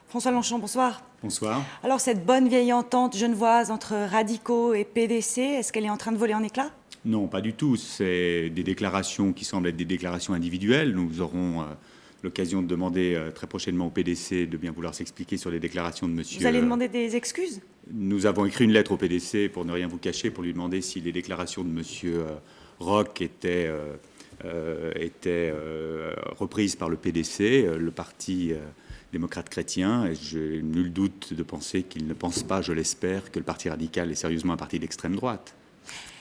François Longchamp, bonsoir. Bonsoir. Alors, cette bonne vieille entente genevoise entre radicaux et PDC, est-ce qu'elle est en train de voler en éclats? Non, pas du tout. C'est des déclarations qui semblent être des déclarations individuelles. Nous aurons l'occasion de demander très prochainement au PDC de bien vouloir s'expliquer sur les déclarations de monsieur. Vous allez demander des excuses? Nous avons écrit une lettre au PDC, pour ne rien vous cacher, pour lui demander si les déclarations de monsieur Roch étaient reprises par le PDC, le parti démocrate chrétien. Et j'ai nul doute de penser qu'il ne pense pas, je l'espère, que le Parti radical est sérieusement un parti d'extrême droite.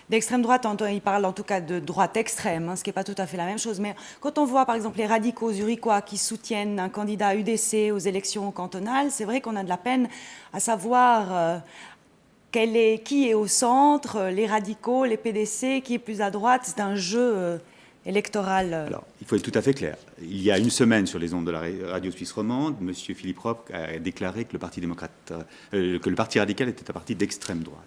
D'extrême droite, il parle en tout cas de droite extrême, ce qui n'est pas tout à fait la même chose. Mais quand on voit par exemple les radicaux zurichois qui soutiennent un candidat UDC aux élections cantonales, c'est vrai qu'on a de la peine à savoir qui est au centre, les radicaux, les PDC, qui est plus à droite. C'est un jeu électoral. Alors, il faut être tout à fait clair. Il y a une semaine, sur les ondes de la radio suisse romande, M. Philippe Roch a déclaré que le Parti radical était un parti d'extrême droite.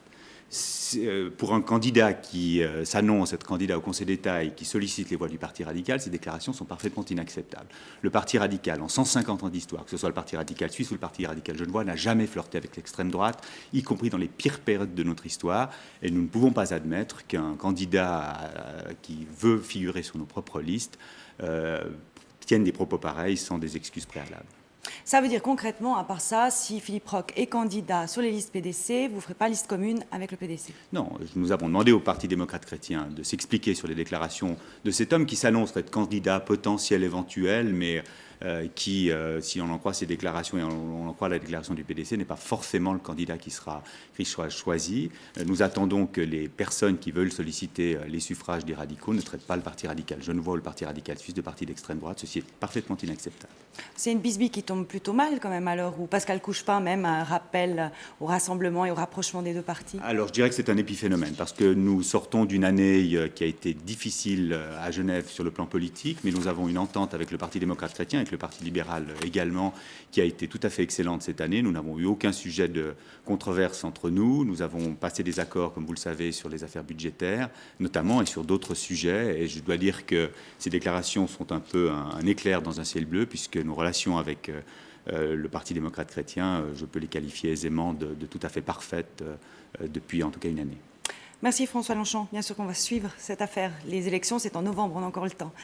Pour un candidat qui s'annonce être candidat au Conseil d'État et qui sollicite les voix du Parti radical, ces déclarations sont parfaitement inacceptables. Le Parti radical, en 150 ans d'histoire, que ce soit le Parti radical suisse ou le Parti radical genevois, n'a jamais flirté avec l'extrême droite, y compris dans les pires périodes de notre histoire. Et nous ne pouvons pas admettre qu'un candidat qui veut figurer sur nos propres listes tienne des propos pareils sans des excuses préalables. Ça veut dire concrètement, à part ça, si Philippe Roch est candidat sur les listes PDC, vous ne ferez pas liste commune avec le PDC? Non, nous avons demandé au Parti démocrate chrétien de s'expliquer sur les déclarations de cet homme qui s'annonce être candidat potentiel éventuel, mais qui, si on en croit ses déclarations et on en croit la déclaration du PDC, n'est pas forcément le candidat qui sera choisi. Nous attendons que les personnes qui veulent solliciter les suffrages des radicaux ne traitent pas le Parti radical genevois ou le Parti radical suisse de parti d'extrême droite. Ceci est parfaitement inacceptable. C'est une bisbille qui tombe plutôt mal quand même, à l'heure où Pascal Couchepin même un rappel au rassemblement et au rapprochement des deux partis. Alors je dirais que c'est un épiphénomène, parce que nous sortons d'une année qui a été difficile à Genève sur le plan politique, mais nous avons une entente avec le Parti démocrate chrétien, avec le Parti libéral également, qui a été tout à fait excellente cette année. Nous n'avons eu aucun sujet de controverse entre nous. Nous avons passé des accords, comme vous le savez, sur les affaires budgétaires, notamment, et sur d'autres sujets. Et je dois dire que ces déclarations sont un peu un éclair dans un ciel bleu, puisque nos relations avec le Parti démocrate chrétien, je peux les qualifier aisément de tout à fait parfaites depuis en tout cas une année. Merci François Longchamp. Bien sûr qu'on va suivre cette affaire. Les élections, c'est en novembre, on a encore le temps.